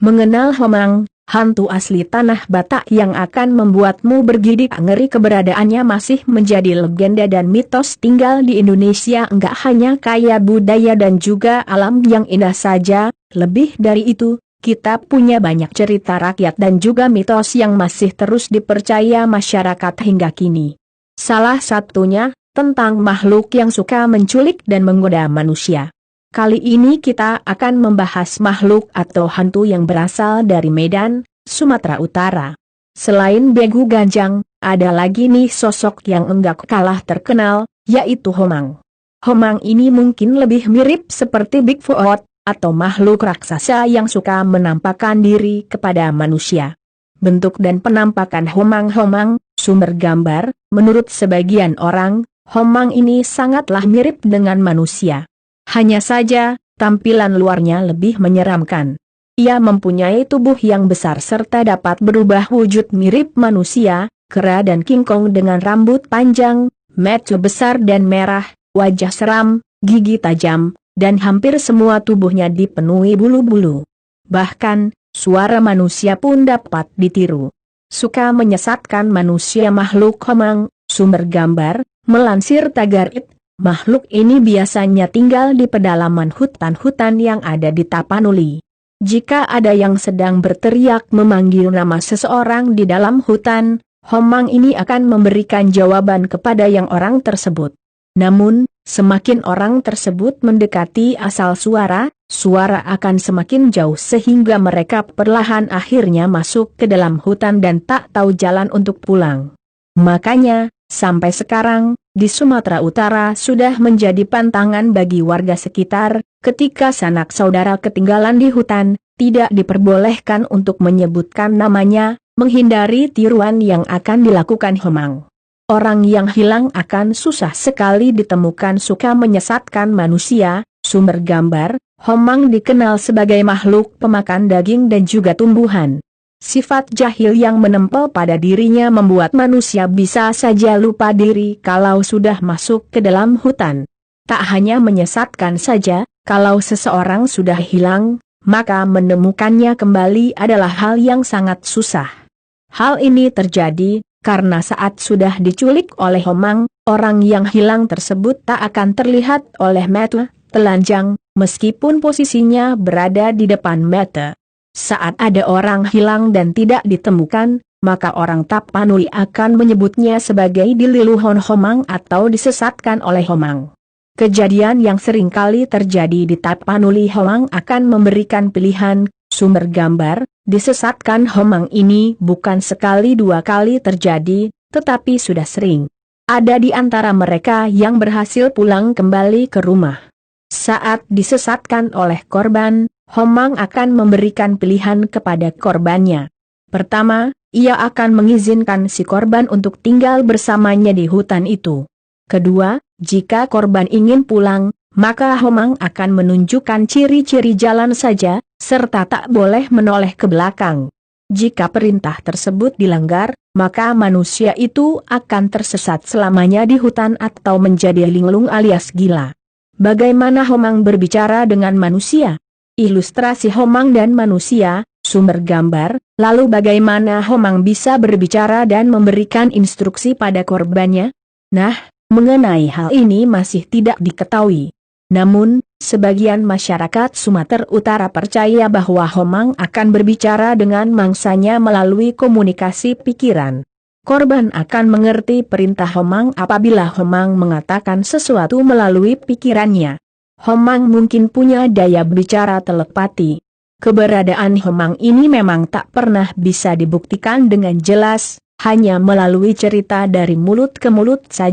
Mengenal Homang, hantu asli tanah Batak yang akan membuatmu bergidik ngeri, keberadaannya masih menjadi legenda dan mitos. Tinggal di Indonesia enggak hanya kaya budaya dan juga alam yang indah saja, lebih dari itu, kita punya banyak cerita rakyat dan juga mitos yang masih terus dipercaya masyarakat hingga kini. Salah satunya tentang makhluk yang suka menculik dan menggoda manusia. Kali ini kita akan membahas makhluk atau hantu yang berasal dari Medan, Sumatera Utara. Selain Begu Ganjang, ada lagi nih sosok yang enggak kalah terkenal, yaitu Homang. Homang ini mungkin lebih mirip seperti Bigfoot, atau makhluk raksasa yang suka menampakkan diri kepada manusia. Bentuk dan penampakan Homang, sumber gambar, menurut sebagian orang, Homang ini sangatlah mirip dengan manusia. Hanya saja, tampilan luarnya lebih menyeramkan. Ia mempunyai tubuh yang besar serta dapat berubah wujud mirip manusia, kera dan kingkong dengan rambut panjang, mata besar dan merah, wajah seram, gigi tajam, dan hampir semua tubuhnya dipenuhi bulu-bulu. Bahkan, suara manusia pun dapat ditiru. Suka menyesatkan manusia makhluk Homang, sumber gambar, melansir Tagarit. Makhluk ini biasanya tinggal di pedalaman hutan-hutan yang ada di Tapanuli. Jika ada yang sedang berteriak memanggil nama seseorang di dalam hutan, Homang ini akan memberikan jawaban kepada yang orang tersebut. Namun, semakin orang tersebut mendekati asal suara akan semakin jauh sehingga mereka perlahan akhirnya masuk ke dalam hutan dan tak tahu jalan untuk pulang. Makanya, sampai sekarang, di Sumatera Utara sudah menjadi pantangan bagi warga sekitar, ketika sanak saudara ketinggalan di hutan, tidak diperbolehkan untuk menyebutkan namanya, menghindari tiruan yang akan dilakukan Homang. Orang yang hilang akan susah sekali ditemukan, suka menyesatkan manusia, sumber gambar. Homang dikenal sebagai makhluk pemakan daging dan juga tumbuhan. Sifat jahil yang menempel pada dirinya membuat manusia bisa saja lupa diri kalau sudah masuk ke dalam hutan. Tak hanya menyesatkan saja, kalau seseorang sudah hilang, maka menemukannya kembali adalah hal yang sangat susah. Hal ini terjadi karena saat sudah diculik oleh Homang, orang yang hilang tersebut tak akan terlihat oleh mata telanjang, meskipun posisinya berada di depan mata. Saat ada orang hilang dan tidak ditemukan, maka orang Tapanuli akan menyebutnya sebagai dililuhon Homang atau disesatkan oleh Homang. Kejadian yang sering kali terjadi di Tapanuli, Homang akan memberikan pilihan, sumber gambar, disesatkan Homang ini bukan sekali dua kali terjadi, tetapi sudah sering. Ada di antara mereka yang berhasil pulang kembali ke rumah. Saat disesatkan oleh korban, Homang akan memberikan pilihan kepada korbannya. Pertama, ia akan mengizinkan si korban untuk tinggal bersamanya di hutan itu. Kedua, jika korban ingin pulang, maka Homang akan menunjukkan ciri-ciri jalan saja, serta tak boleh menoleh ke belakang. Jika perintah tersebut dilanggar, maka manusia itu akan tersesat selamanya di hutan atau menjadi linglung alias gila. Bagaimana Homang berbicara dengan manusia? Ilustrasi Homang dan manusia, sumber gambar. Lalu bagaimana Homang bisa berbicara dan memberikan instruksi pada korbannya? Nah, mengenai hal ini masih tidak diketahui. Namun, sebagian masyarakat Sumatera Utara percaya bahwa Homang akan berbicara dengan mangsanya melalui komunikasi pikiran. Korban akan mengerti perintah Homang apabila Homang mengatakan sesuatu melalui pikirannya. Homang mungkin punya daya bicara telepati. Keberadaan Homang ini memang tak pernah bisa dibuktikan dengan jelas, hanya melalui cerita dari mulut ke mulut saja.